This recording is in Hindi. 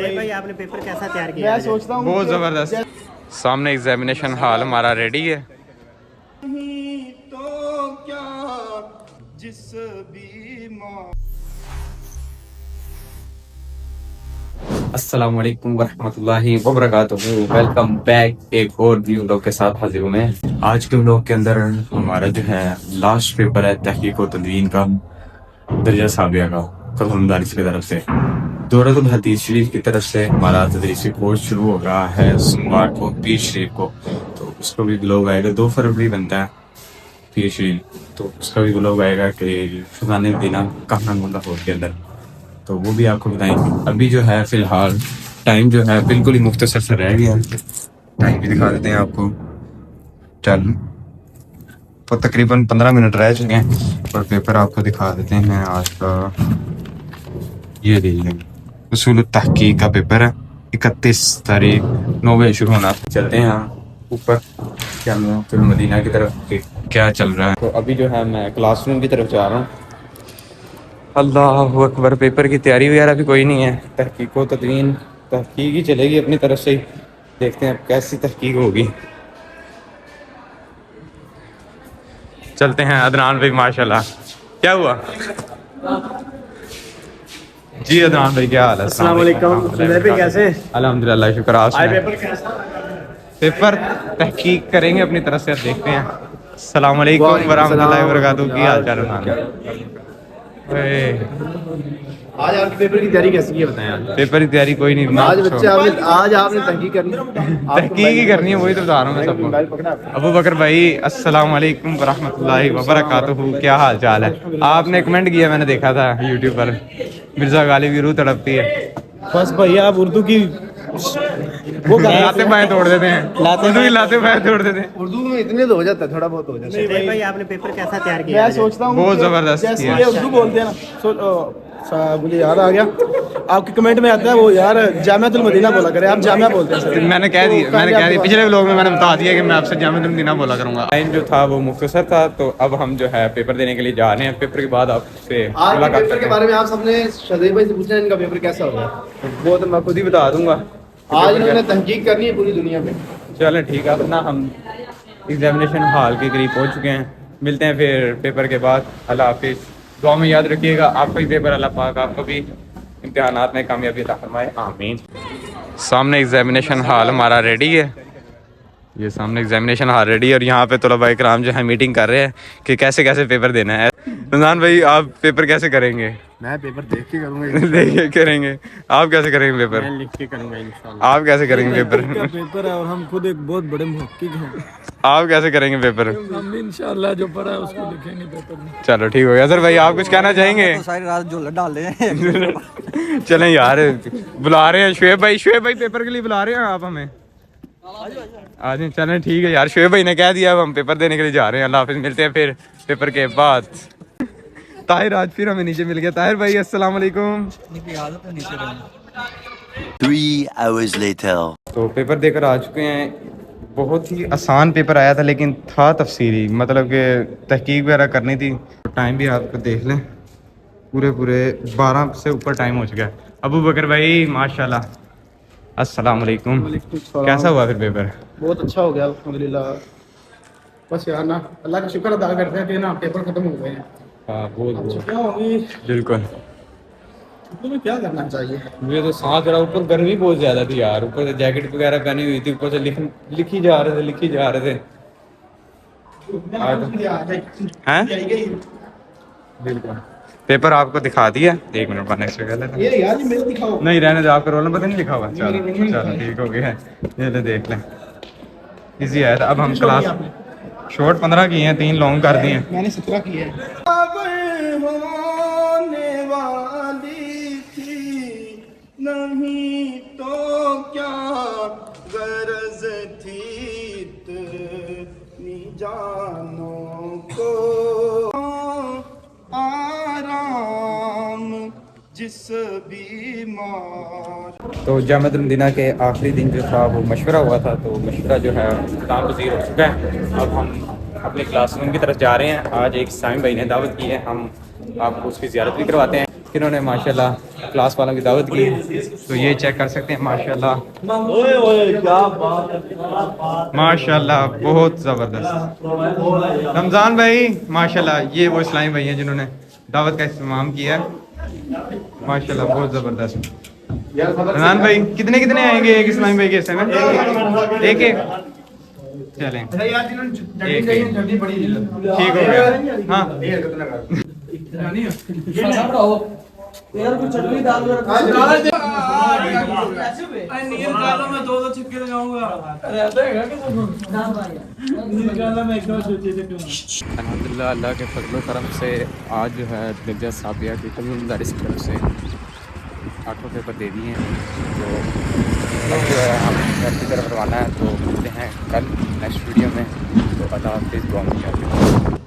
भाई आपने पेपर कैसा तैयार किया? मैं सोचता हूँ बहुत ज़बरदस्त। सामने एग्जामिनेशन हॉल हमारा रेडी है। तो क्या जिस भी अस्सलाम वालेकुम वरहमतुल्लाहि वबरकातुहू। वेलकम बैक एक और न्यू व्लॉग के साथ हाजिर हूँ मैं। आज के व्लॉग के अंदर हमारा जो है लास्ट पेपर है तहकीक व तदवीन का, दर्जा साबिया का, कदम दारिस की तरफ से। दौरतुल हदीस शरीफ की तरफ से हमारा तदरीसी कोर्स शुरू हो रहा है सोमवार को, पीर शरीफ को। तो उसको भी व्लॉग आएगा, 2 फरवरी बनता है पीर शरीफ, तो उसका भी व्लॉग आएगा कि फजाने मदीना कहाँ लाहौर के अंदर, तो वो भी आपको बताएंगे। अभी जो है फिलहाल टाइम जो है बिल्कुल ही मुख्तसर से रह गया। टाइम भी दिखा देते हैं आपको। चल तो तकरीबन 15 मिनट रह चुके हैं और पेपर आपको दिखा देते हैं आज का। ये देखिए उसूल तहकीक का पेपर है, 31 तारीख 9 बजे शुरू होना। चलते हैं ऊपर क्या फिर मदीना की तरफ क्या चल रहा है। तो अभी जो है मैं क्लासरूम की तरफ जा रहा हूँ। अल्लाह अकबर। पेपर की तैयारी वगैरह भी कोई नहीं है, तहकीक व तदवीन तहकीक ही चलेगी अपनी तरफ से ही। देखते हैं अब कैसी तहकीक होगी। चलते हैं। अदनान भाई माशाल्लाह। क्या हुआ जी अदनान भाई, क्या हाल है? अस्सलाम वालेकुम। कैसे? अल्हम्दुलिल्लाह, शुक्र। आप पेपर कैसा? पेपर तहकीक करेंगे अपनी तरफ से, अब देखते हैं। अस्सलाम वालेकुम वरहमतुल्लाहि वबरकातुहू। की हाल चाल है? आज आपके पेपर की तैयारी कैसी है बताएं आप। पेपर की तैयारी कोई नहीं। आज बच्चे आज आपने तहकीक करनी तहकीक ही करनी है, वही तो बता रहा हूँ मैं सबको। अबू बकर भाई अस्सलाम वालेकुम वरहमतुल्लाहि वबरकातुहू। क्या हाल चाल है? आपने कमेंट किया, मैंने देखा था यूट्यूब पर। मिर्जा गालिब की रूह तड़पती है। बस भैया आप उर्दू की वो लाते बाएं तोड़ देते हैं, लाते बाएं तोड़ देते हैं। उर्दू में इतने तो हो जाता है, थोड़ा बहुत हो जाता है। भाई आपने पेपर कैसा तैयार किया? मैं सोचता हूँ बहुत जबरदस्त जैसे किया। ये उर्दू बोलते हैं ना, मुझे याद आ गया आपके कमेंट में आता है वो यार जामियातुल मदीना बोला करे, आप जामिया बोलते हैं सर। मैंने कह दिया पिछले व्लॉग में मैंने बता दिया कि मैं आपसे जामियातुल मदीना बोला करूंगा। टाइम जो था वो मुख्तसर था, तो अब हम जो है पेपर देने के लिए जा रहे हैं। पेपर के बाद आपसे मुलाकात पेपर के बारे में आप सबने शहज़ैब भाई से पूछना है इनका पेपर कैसा होगा, वो तो मैं खुद ही बता दूंगा। आज इन्होंने तहकीक करनी है पूरी दुनिया में। चलें ठीक है। अब ना हम एग्जामिनेशन हॉल के करीब पहुंच चुके हैं। मिलते हैं फिर पेपर के बाद। अल्लाह हाफिज़। दुआ में याद रखिएगा आपका ही पेपर, अल्लाह पाक आपको भी इम्तिहानात में कामयाबी अता फरमाए, आमीन। सामने एग्जामिनेशन हॉल हमारा रेडी है। ये सामने एग्जामिनेशन हॉल रेडी है और यहाँ पे तलबा इकराम जो है मीटिंग कर रहे हैं कि कैसे कैसे पेपर देना है। रमजान भाई आप पेपर कैसे करेंगे? मैं पेपर देख के करूंगा। देख के करेंगे। आप कैसे करेंगे पेपर? मैं लिख के करूंगा इंशाल्लाह। आप कैसे करेंगे पेपर? पेपर है और हम खुद एक बहुत बड़े मुहक्किक हैं। आप कैसे करेंगे पेपर? हम इंशाल्लाह जो पढ़ा है उसको लिखेंगे पेपर में। चलो ठीक हो गया। सर भाई आप कुछ कहना चाहेंगे? तो सारी रात जो डाल रहे चलें यार, बुला रहे हैं शुएब भाई पेपर के लिए बुला रहे हैं आप हमें। आ जाए। चलें ठीक है यार, शुएब भाई ने कह दिया, अब हम पेपर देने के लिए जा रहे हैं। अल्लाह हाफिज़। मिलते हैं फिर पेपर के बाद। ताहिर आज फिर हमें नीचे मिल गया। ताहिर भाई अस्सलाम वालेकुम। 3 hours later. तो पेपर देकर आ चुके हैं। बहुत ही आसान पेपर आया था लेकिन था तफसीली, मतलब कि तहकीक वगैरह करनी थी। टाइम भी आपको देख लें, पूरे 12 से ऊपर टाइम हो चुका है। अबू बकर भाई माशाल्लाह। अस्सलाम वालेकुम। कैसा हुआ फिर पेपर? बहुत अच्छा हो गया अल्हम्दुलिल्लाह। बस यार ना अल्लाह का शुक्र अदा करते हैं कि ना पेपर खत्म हो गए हैं। हाँ बहुत क्या होगी बिल्कुल। तुम्हें क्या करना चाहिए? मुझे तो सांस चढ़ा। ऊपर गर्मी बहुत ज्यादा थी यार, ऊपर से जैकेट वगैरह पहनी हुई थी, ऊपर से लिखी जा रहे थे। हैं? बिल्कुल। पेपर आपको दिखा दिया। 1 मिनट बाद नेक्स्ट कर लेना। ये यार ये मेरे दिखाओ। नहीं रहने दो, आपका रोल नंबर नहीं लिखा हुआ। चलो ठीक हो गया है। ये ले देख लें, इजी आया था। अब हम क्लास शॉर्ट 15 किए हैं, 3 लॉन्ग कर दिए हैं। मैंने 17 किए हैं। होने वाली थी नहीं तो क्या गरज थी इतनी जानों को आराम जिस बीमार। तो जामियातुल मदीना के आखिरी दिन जो था वो मशवरा हुआ था, तो मशवरा जो है नामपजीर हो चुका है। अब हम अपने क्लासरूम की तरफ जा रहे हैं। आज एक साइम भाई ने दावत की है, हम आपको उसकी ज़ियारत भी करवाते हैं। इन्होंने माशाल्लाह क्लास वालों की दावत की, तो ये चेक कर सकते हैं माशाल्लाह माशाल्लाह बहुत ज़बरदस्त। रमज़ान भाई माशाल्लाह, ये वो इस्लामी भाई हैं जिन्होंने दावत का इस्तेमाल किया है माशाल्लाह, बहुत ज़बरदस्त। रमज़ान भाई कितने कितने आएंगे एक इस्लामी भाई के हिस्से में? एक एक चलें, ठीक हो गया। हाँ यार कुछ चटनी डाल दो। नियम कालो में दो छक्के लगाऊंगा। अल्हम्दुलिल्लाह, अल्लाह के फजल करम से आज जो है दिग्गज साबिया की कम्युनिटी की तरफ से 8 पेपर दे दिए हैं, तो अब जो है हम घर की तरफ रवाना है। तो मिलते हैं कल नेक्स्ट वीडियो में, तो अल्लाह हाफिज़, दुआ में याद रखिए।